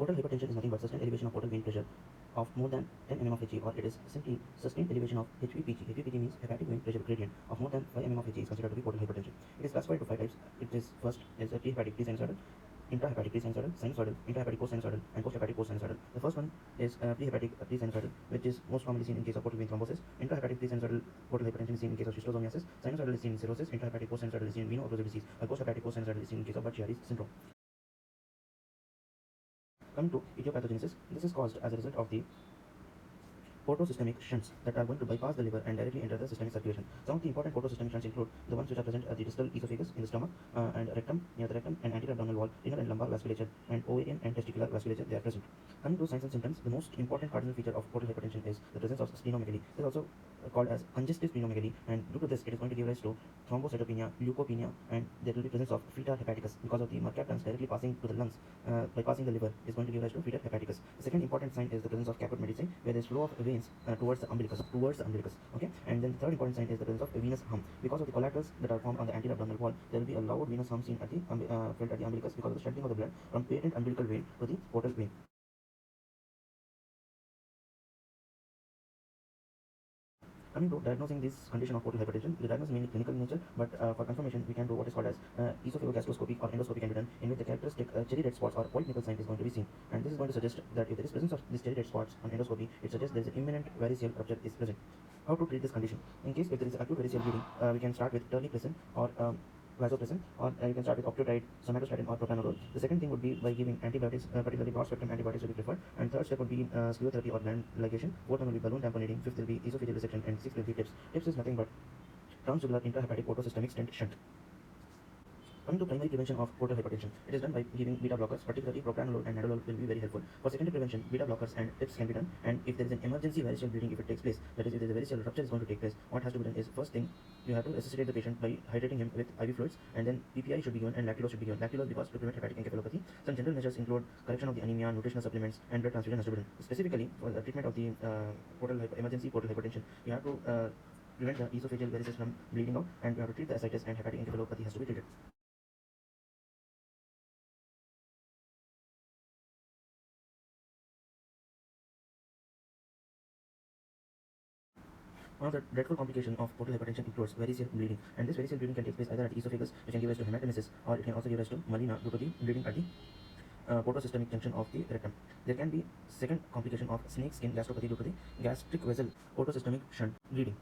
Portal hypertension is nothing but sustained elevation of portal vein pressure of more than 10 mm of Hg, or it is simply sustained elevation of HVPG. HVPG means hepatic vein pressure gradient of more than 5 mm of Hg is considered to be portal hypertension. It is classified to 5 types. It is first is a prehepatic pre-sinusoidal, intrahepatic pre-sinusoidal, sinusoidal, intrahepatic post-sinusoidal, and posthepatic post-sinusoidal. The first one is prehepatic pre-sinusoidal, which is most commonly seen in case of portal vein thrombosis. Intrahepatic pre-sinusoidal portal hypertension is seen in case of schistosomiasis. Sinusoidal is seen in cirrhosis. Intrahepatic post-sinusoidal is seen in veno-occlusive disease. While posthepatic post-sinusoidal is seen in case of Budd-Chiari syndrome. Coming to etiopathogenesis, this is caused as a result of the portosystemic shunts that are going to bypass the liver and directly enter the systemic circulation. Some of the important portosystemic shunts include the ones which are present at the distal esophagus in the stomach and rectum, near the rectum, and anterior abdominal wall, renal and lumbar vasculature, and ovarian and testicular vasculature. They are present. Coming to signs and symptoms, the most important cardinal feature of portal hypertension is the presence of splenomegaly. It is also called as congestive splenomegaly, and due to this, it is going to give rise to thrombocytopenia, leukopenia, and there will be presence of fetor hepaticus because of the mercaptans directly passing to the lungs, bypassing the liver, is going to give rise to fetor hepaticus. The second important sign is the presence of caput medicine, where there is flow of veins towards the umbilicus. Okay, and then the third important sign is the presence of a venous hum. Because of the collaterals that are formed on the anterior abdominal wall, there will be a loud venous hum seen at the felt at the umbilicus because of the shedding of the blood from patent umbilical vein to the portal vein. Coming to diagnosing this condition of portal hypertension, the diagnosis is mainly clinical in nature, but for confirmation, we can do what is called as esophagogastroscopy or endoscopy can be done, in which the characteristic cherry red spots or point nickel sign is going to be seen. And this is going to suggest that if there is presence of these cherry red spots on endoscopy, it suggests there is an imminent variceal rupture is present. How to treat this condition? In case if there is acute variceal bleeding, we can start with terlipressin or vasopressin, or you can start with octreotide, somatostatin, or propranolol. The second thing would be by giving antibiotics, particularly broad spectrum antibiotics will be preferred. And third step would be sclerotherapy or gland ligation. Fourth one will be balloon tamponating. Fifth will be esophageal resection, and sixth will be TIPS. TIPS is nothing but transjugular intrahepatic portosystemic stent shunt. Coming to primary prevention of portal hypertension, it is done by giving beta blockers, particularly propranolol and nadolol will be very helpful. For secondary prevention, beta blockers and TIPS can be done, and if there is an emergency variceal bleeding, if it takes place, that is if there is a variceal rupture is going to take place, what has to be done is, first thing, you have to resuscitate the patient by hydrating him with IV fluids, and then PPI should be given and lactulose should be given. Lactulose because to prevent hepatic encephalopathy. Some general measures include correction of the anemia, nutritional supplements, and blood transfusion has to be done. Specifically, for the treatment of the emergency portal hypertension, you have to prevent the esophageal varices from bleeding out, and you have to treat the ascites, and hepatic encephalopathy has to be treated. One of the dreadful complications of portal hypertension includes variceal bleeding, and this variceal bleeding can take place either at the esophagus, which can give rise to hematemesis, or it can also give rise to melena due to the bleeding at the portosystemic junction of the rectum. There can be second complication of snake skin gastropathy due to the gastric vessel portosystemic shunt bleeding.